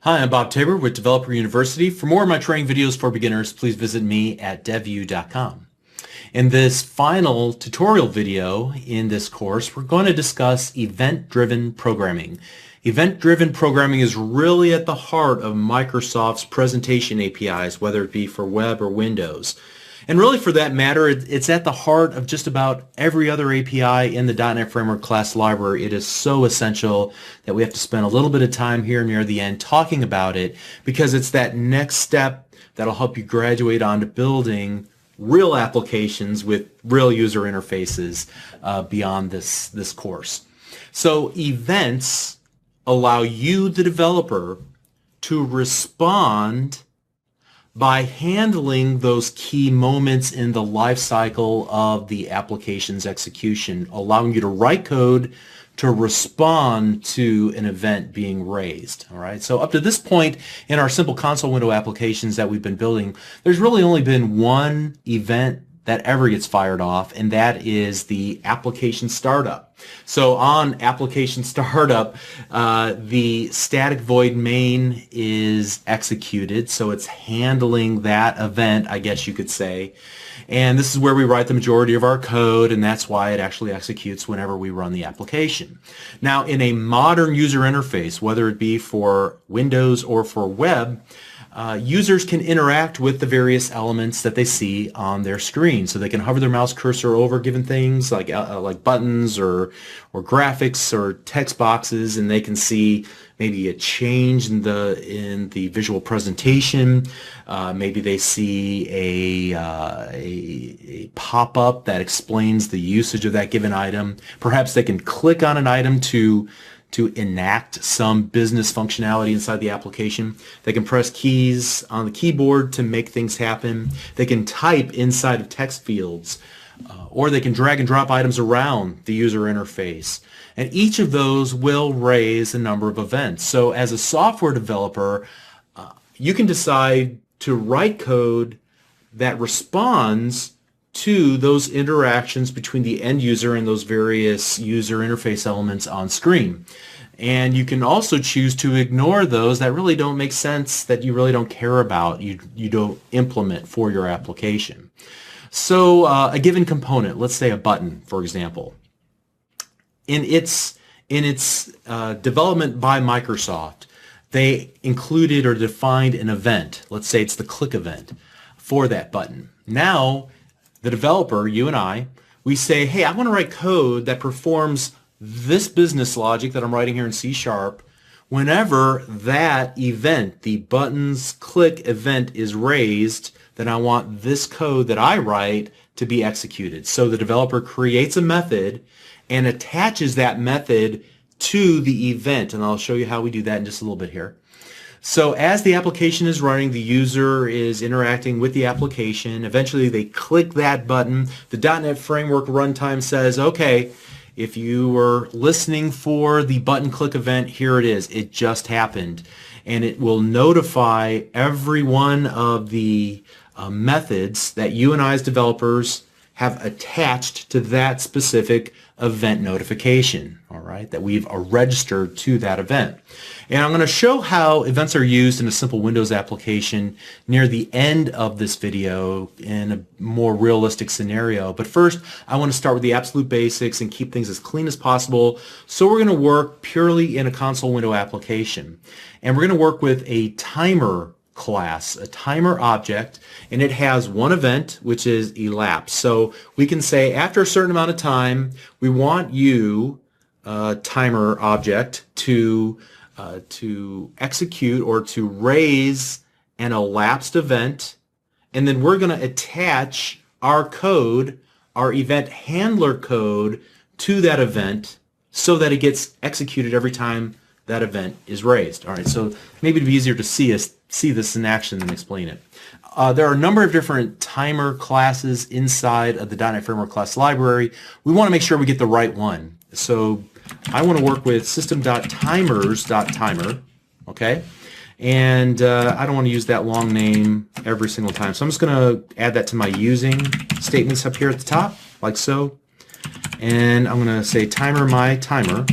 Hi, I'm Bob Tabor with Developer University. For more of my training videos for beginners, please visit me at devu.com. In this final tutorial video in this course, we're going to discuss event-driven programming. Event-driven programming is really at the heart of Microsoft's presentation APIs, whether it be for web or Windows. And really, for that matter, it's at the heart of just about every other API in the .NET Framework class library. It is so essential that we have to spend a little bit of time here near the end talking about it, because it's that next step that'll help you graduate onto building real applications with real user interfaces beyond this course. So events allow you, the developer, to respond by handling those key moments in the life cycle of the application's execution, allowing you to write code to respond to an event being raised. All right. So up to this point in our simple console window applications that we've been building, there's really only been one event that ever gets fired off, and that is the application startup. So on application startup, the static void main is executed, so it's handling that event, I guess you could say. And this is where we write the majority of our code, and that's why it actually executes whenever we run the application. Now, in a modern user interface, whether it be for Windows or for web, users can interact with the various elements that they see on their screen. So they can hover their mouse cursor over given things like buttons or graphics or text boxes, and they can see maybe a change in the visual presentation. Maybe they see a pop-up that explains the usage of that given item. Perhaps they can click on an item to enact some business functionality inside the application. They can press keys on the keyboard to make things happen. They can type inside of text fields, or they can drag and drop items around the user interface. And each of those will raise a number of events. So as a software developer, you can decide to write code that responds to those interactions between the end user and those various user interface elements on screen. And you can also choose to ignore those that really don't make sense, that you really don't care about, you don't implement for your application. So a given component, let's say a button, for example, in its development by Microsoft, they included or defined an event. Let's say it's the click event for that button. Now, the developer, you and I, we say, hey, I want to write code that performs this business logic that I'm writing here in C# whenever that event, the button's click event, is raised. Then I want this code that I write to be executed. So the developer creates a method and attaches that method to the event, and I'll show you how we do that in just a little bit here. So as the application is running, the user is interacting with the application. Eventually they click that button. The .NET Framework runtime says, okay, if you were listening for the button click event, here it is. It just happened. And it will notify every one of the methods that you and I as developers have attached to that specific event notification, all right, that we've registered to that event. And I'm going to show how events are used in a simple Windows application near the end of this video in a more realistic scenario. But first, I want to start with the absolute basics and keep things as clean as possible. So we're going to work purely in a console window application. And we're going to work with a timer class, a timer object, and it has one event, which is elapse. So we can say after a certain amount of time, we want you, timer object, to execute or to raise an elapsed event, and then we're going to attach our code, our event handler code, to that event so that it gets executed every time that event is raised. All right, so maybe it'd be easier to see this in action than explain it. There are a number of different timer classes inside of the .NET Framework class library. We want to make sure we get the right one. So I want to work with system.timers.timer, okay? And I don't want to use that long name every single time. So I'm just going to add that to my using statements up here at the top, like so. And I'm going to say timer my timer.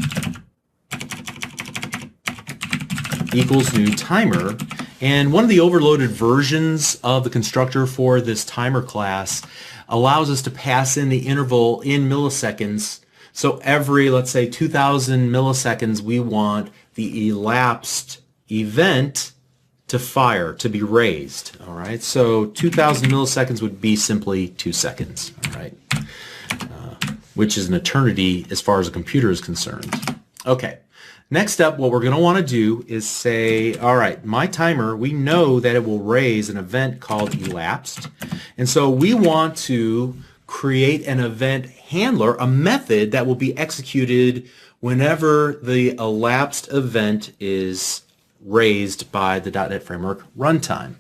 equals new timer. And one of the overloaded versions of the constructor for this timer class allows us to pass in the interval in milliseconds. So every, let's say, 2,000 milliseconds, we want the elapsed event to fire, to be raised. All right, so 2,000 milliseconds would be simply 2 seconds. All right, which is an eternity as far as a computer is concerned. Okay. Next up, what we're going to want to do is say, all right, my timer, we know that it will raise an event called elapsed. And so we want to create an event handler, a method that will be executed whenever the elapsed event is raised by the .NET Framework runtime.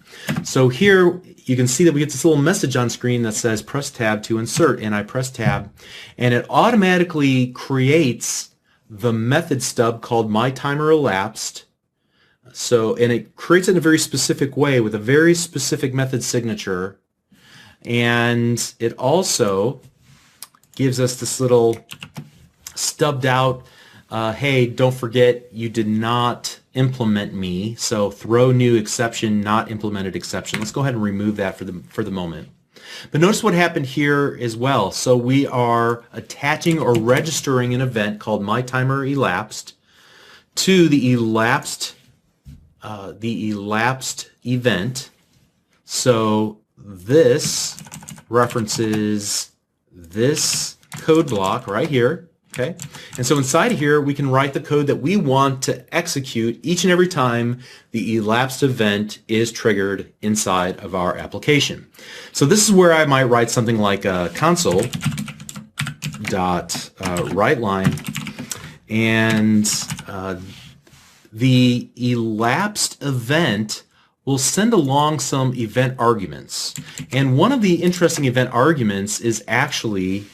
So here you can see that we get this little message on screen that says press tab to insert, and I press tab, and it automatically creates the method stub called myTimerElapsed. So, and it creates it in a very specific way with a very specific method signature. And it also gives us this little stubbed out, hey, don't forget you did not implement me. So throw new exception, not implemented exception. Let's go ahead and remove that for the moment. But notice what happened here as well. So we are attaching or registering an event called myTimerElapsed to the elapsed event. So this references this code block right here. Okay, and so inside of here we can write the code that we want to execute each and every time the elapsed event is triggered inside of our application. So this is where I might write something like console dot writeLine, and the elapsed event will send along some event arguments. And one of the interesting event arguments is actually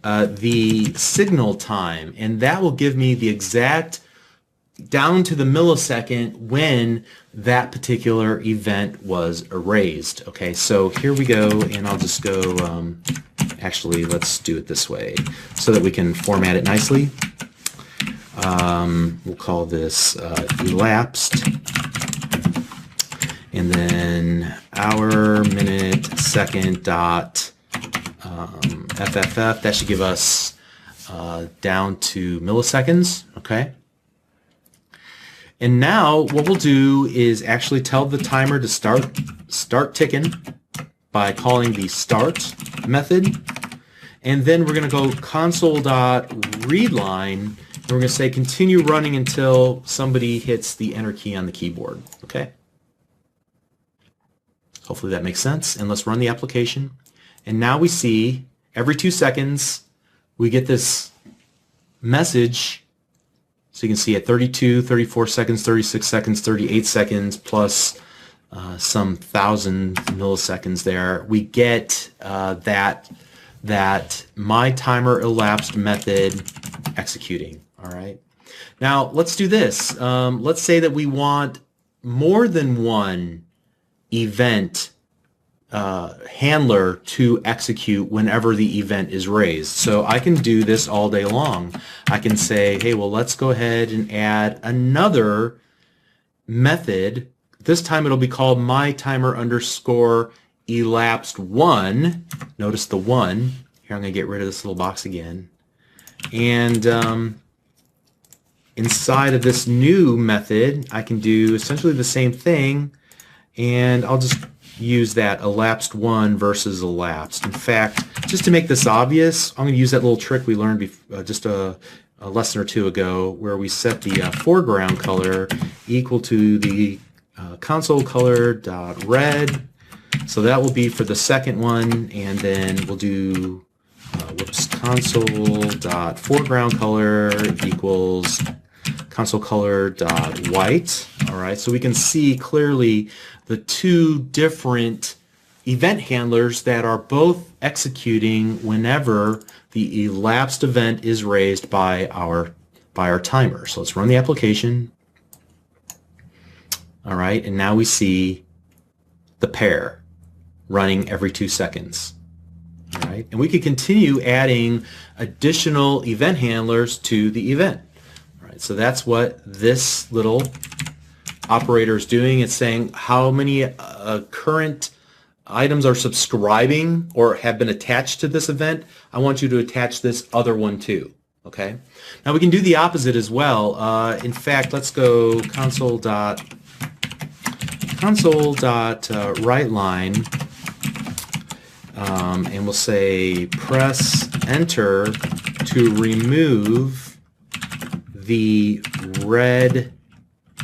the signal time, and that will give me the exact down to the millisecond when that particular event was erased. Okay, so here we go, and I'll just go, actually let's do it this way so that we can format it nicely. We'll call this elapsed, and then hour, minute, second dot FFF. That should give us down to milliseconds. Okay. And now what we'll do is actually tell the timer to start ticking by calling the start method. And then we're going to go console.readLine, and we're going to say continue running until somebody hits the enter key on the keyboard. Okay. Hopefully that makes sense. And let's run the application. And now we see every 2 seconds we get this message. So you can see at 32, 34 seconds, 36 seconds, 38 seconds, plus some 1,000 milliseconds there, we get that myTimerElapsed method executing. All right. Now let's do this. Let's say that we want more than one event handler to execute whenever the event is raised. So I can do this all day long. I can say, hey, well, let's go ahead and add another method. This time it'll be called myTimer_elapsed1. Notice the 1. Here I'm going to get rid of this little box again. And inside of this new method, I can do essentially the same thing, and I'll just use that elapsed1 versus elapsed. In fact, just to make this obvious, I'm going to use that little trick we learned just a lesson or two ago, where we set the foreground color equal to the console color dot red. So that will be for the second one, and then we'll do console dot foreground color equals console color dot white. All right, so we can see clearly the two different event handlers that are both executing whenever the elapsed event is raised by our timer. So let's run the application. All right, and now we see the pair running every 2 seconds. All right, and we could continue adding additional event handlers to the event. All right, so that's what this little operator is doing. It's saying how many current items are subscribing or have been attached to this event. I want you to attach this other one too. Okay. Now we can do the opposite as well. In fact, let's go console.writeLine, and we'll say press enter to remove the red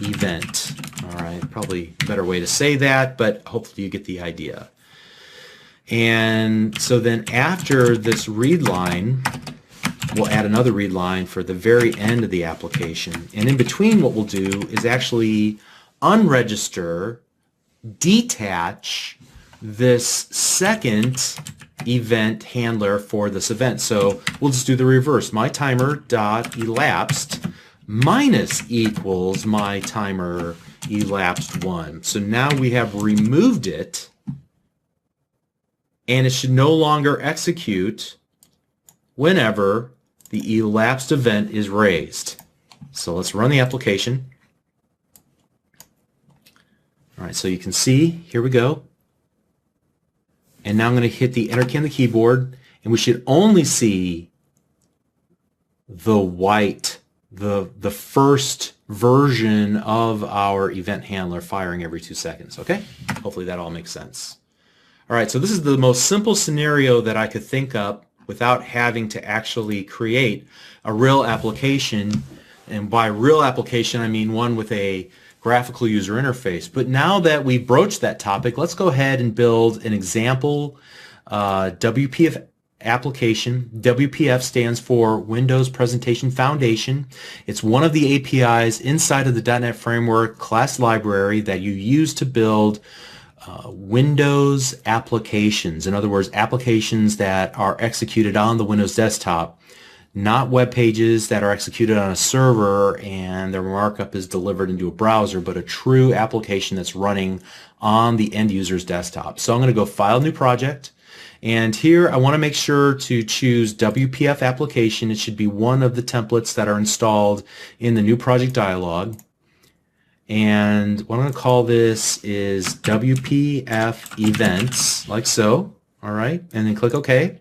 event. All right, probably a better way to say that, but hopefully you get the idea. And so then after this read line, we'll add another read line for the very end of the application. And in between, what we'll do is actually unregister, detach this second event handler for this event. So we'll just do the reverse. My timer dot elapsed minus equals my timer elapsed 1. So now we have removed it, and it should no longer execute whenever the elapsed event is raised. So let's run the application. All right, so you can see, here we go. And now I'm going to hit the enter key on the keyboard, and we should only see the white, the first version of our event handler firing every 2 seconds. Okay? Hopefully that all makes sense. All right, so this is the most simple scenario that I could think up without having to actually create a real application. And by real application, I mean one with a graphical user interface. But now that we've broached that topic, let's go ahead and build an example WPF application. WPF stands for Windows Presentation Foundation. It's one of the APIs inside of the .NET Framework class library that you use to build Windows applications. In other words, applications that are executed on the Windows desktop, not web pages that are executed on a server and their markup is delivered into a browser, but a true application that's running on the end user's desktop. So I'm going to go File, New Project, and here I want to make sure to choose WPF application. It should be one of the templates that are installed in the New Project dialog. And what I'm going to call this is WPF Events, like so. All right, and then click OK.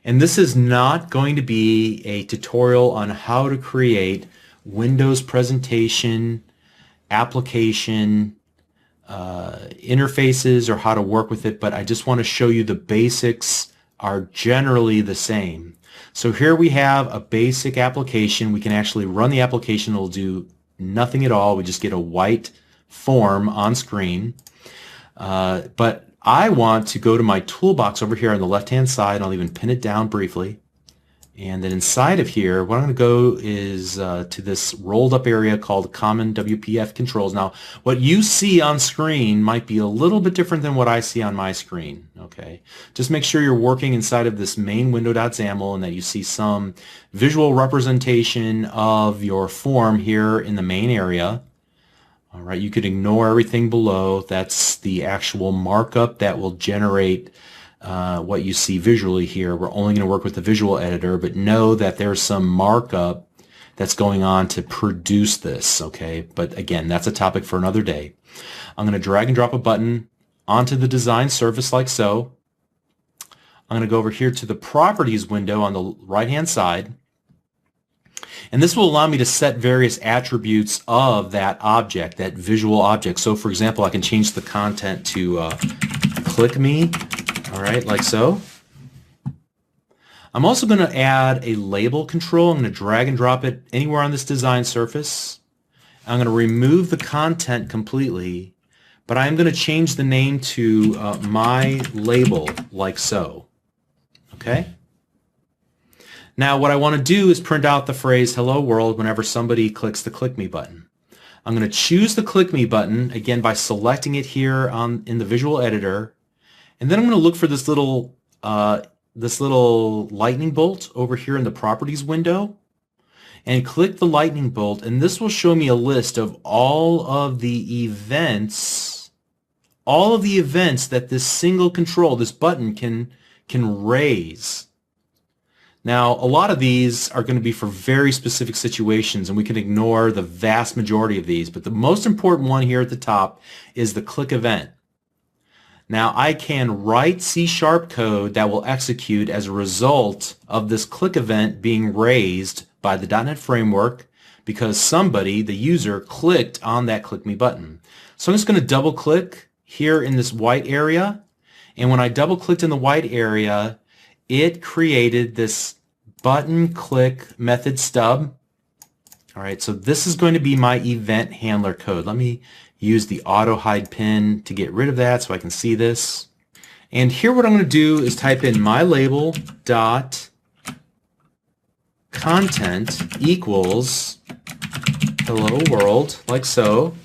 And this is not going to be a tutorial on how to create Windows presentation, application, interfaces, or how to work with it, but I just want to show you the basics are generally the same. So here we have a basic application. We can actually run the application. It'll do nothing at all. We just get a white form on screen. But I want to go to my toolbox over here on the left-hand side. I'll even pin it down briefly. And then inside of here, what I'm going to go is to this rolled up area called Common WPF Controls. Now, what you see on screen might be a little bit different than what I see on my screen. Okay, just make sure you're working inside of this main window.xaml and that you see some visual representation of your form here in the main area. All right, you could ignore everything below. That's the actual markup that will generate what you see visually here. We're only going to work with the visual editor, but know that there's some markup that's going on to produce this, okay? But again, that's a topic for another day. I'm going to drag and drop a button onto the design surface like so. I'm going to go over here to the properties window on the right-hand side. And this will allow me to set various attributes of that object, that visual object. So for example, I can change the content to click me. All right, like so. I'm also going to add a label control. I'm going to drag and drop it anywhere on this design surface. I'm going to remove the content completely, but I'm going to change the name to my label, like so. Okay? Now what I want to do is print out the phrase hello world whenever somebody clicks the click me button. I'm going to choose the click me button, again by selecting it here in the visual editor. And then I'm going to look for this little lightning bolt over here in the properties window and click the lightning bolt, and this will show me a list of all of the events that this single control, this button can raise. Now, a lot of these are going to be for very specific situations, and we can ignore the vast majority of these, but the most important one here at the top is the click event. Now, I can write C# code that will execute as a result of this click event being raised by the .NET Framework because somebody, the user, clicked on that Click Me button. So I'm just going to double click here in this white area, and when I double clicked in the white area, it created this button click method stub. All right, so this is going to be my event handler code. Let me use the auto hide pin to get rid of that so I can see this. And here what I'm going to do is type in my label dot content equals hello world, like so.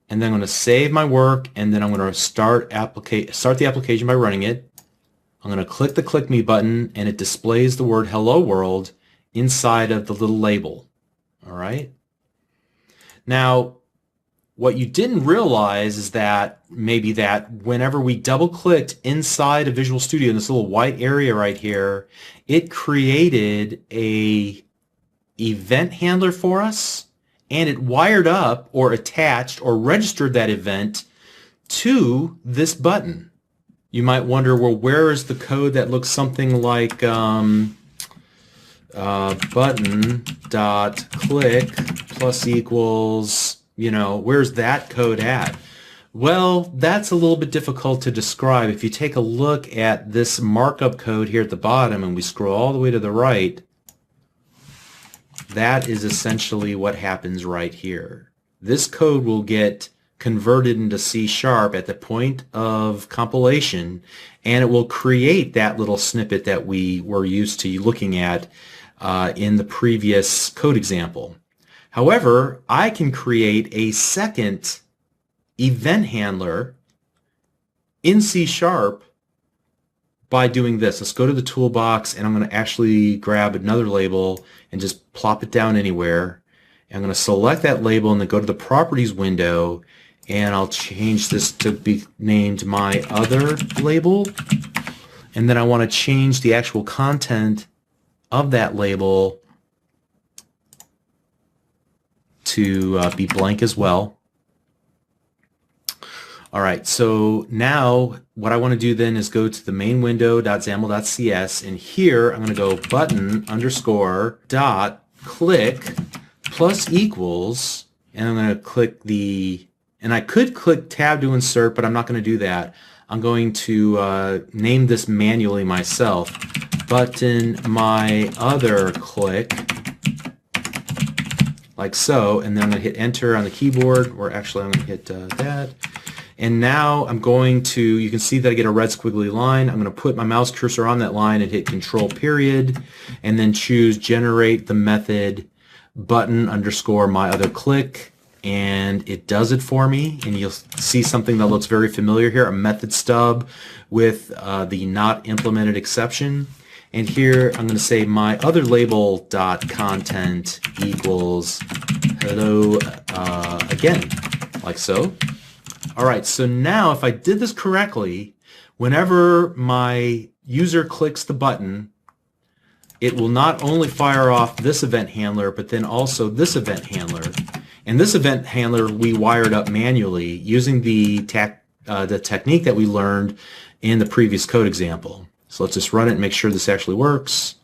And then I'm going to save my work, and then I'm going to start the application by running it. I'm going to click the Click Me button, and it displays the word hello world inside of the little label. All right. Now, what you didn't realize is that maybe that whenever we double clicked inside of Visual Studio in this little white area right here, it created a event handler for us, and it wired up or attached or registered that event to this button. You might wonder, well, where is the code that looks something like button.click plus equals, where's that code at? Well, that's a little bit difficult to describe. If you take a look at this markup code here at the bottom and we scroll all the way to the right, that is essentially what happens right here. This code will get converted into C# at the point of compilation, and it will create that little snippet that we were used to looking at in the previous code example. However, I can create a second event handler in C# by doing this. Let's go to the toolbox, and I'm going to actually grab another label and just plop it down anywhere. I'm going to select that label and then go to the Properties window, and I'll change this to be named My Other Label. And then I want to change the actual content of that label to be blank as well. All right, so now what I want to do then is go to the main window .xaml.cs, and here I'm going to go button underscore dot click plus equals, and I'm going to click and I could click tab to insert, but I'm not going to do that. I'm going to name this manually myself. Button my other click, like so, and then I'm going to hit enter on the keyboard, or actually I'm going to hit that. And now I'm going to, you can see that I get a red squiggly line. I'm going to put my mouse cursor on that line and hit Control period, and then choose generate the method button underscore my other click, and it does it for me. And you'll see something that looks very familiar here, a method stub with the not implemented exception. And here I'm going to say my other label dot content equals hello again, like so. All right, so now if I did this correctly, whenever my user clicks the button, it will not only fire off this event handler, but then also this event handler. And this event handler we wired up manually using the technique that we learned in the previous code example. So let's just run it and make sure this actually works,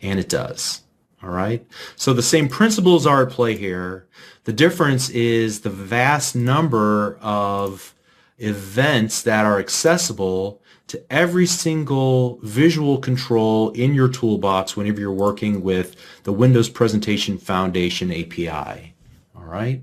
and it does. All right, so the same principles are at play here. The difference is the vast number of events that are accessible to every single visual control in your toolbox whenever you're working with the Windows Presentation Foundation API. All right.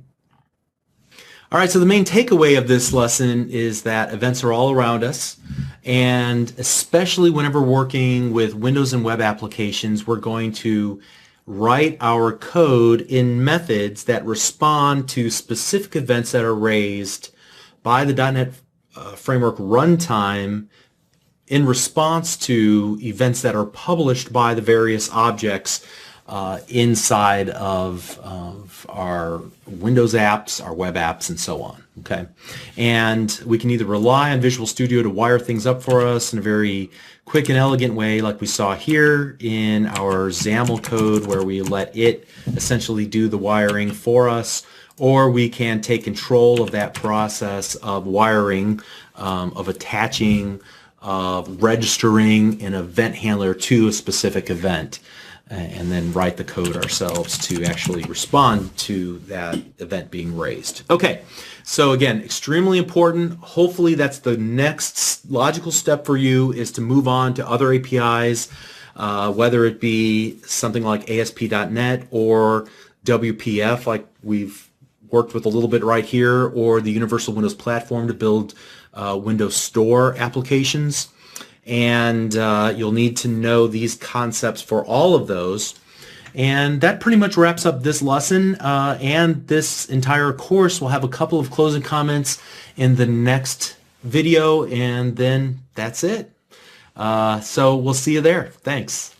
All right, so the main takeaway of this lesson is that events are all around us, and especially whenever working with Windows and web applications, we're going to write our code in methods that respond to specific events that are raised by the .NET Framework runtime in response to events that are published by the various objects inside of our Windows apps, our web apps, and so on. Okay, and we can either rely on Visual Studio to wire things up for us in a very quick and elegant way like we saw here in our XAML code where we let it essentially do the wiring for us, or we can take control of that process of wiring, of attaching, of registering an event handler to a specific event, and then write the code ourselves to actually respond to that event being raised. Okay, so again, extremely important. Hopefully that's the next logical step for you, is to move on to other APIs, whether it be something like ASP.NET or WPF like we've worked with a little bit right here, or the Universal Windows Platform to build Windows Store applications. And you'll need to know these concepts for all of those. And that pretty much wraps up this lesson, and this entire course. We'll have a couple of closing comments in the next video, and then that's it. So we'll see you there. Thanks.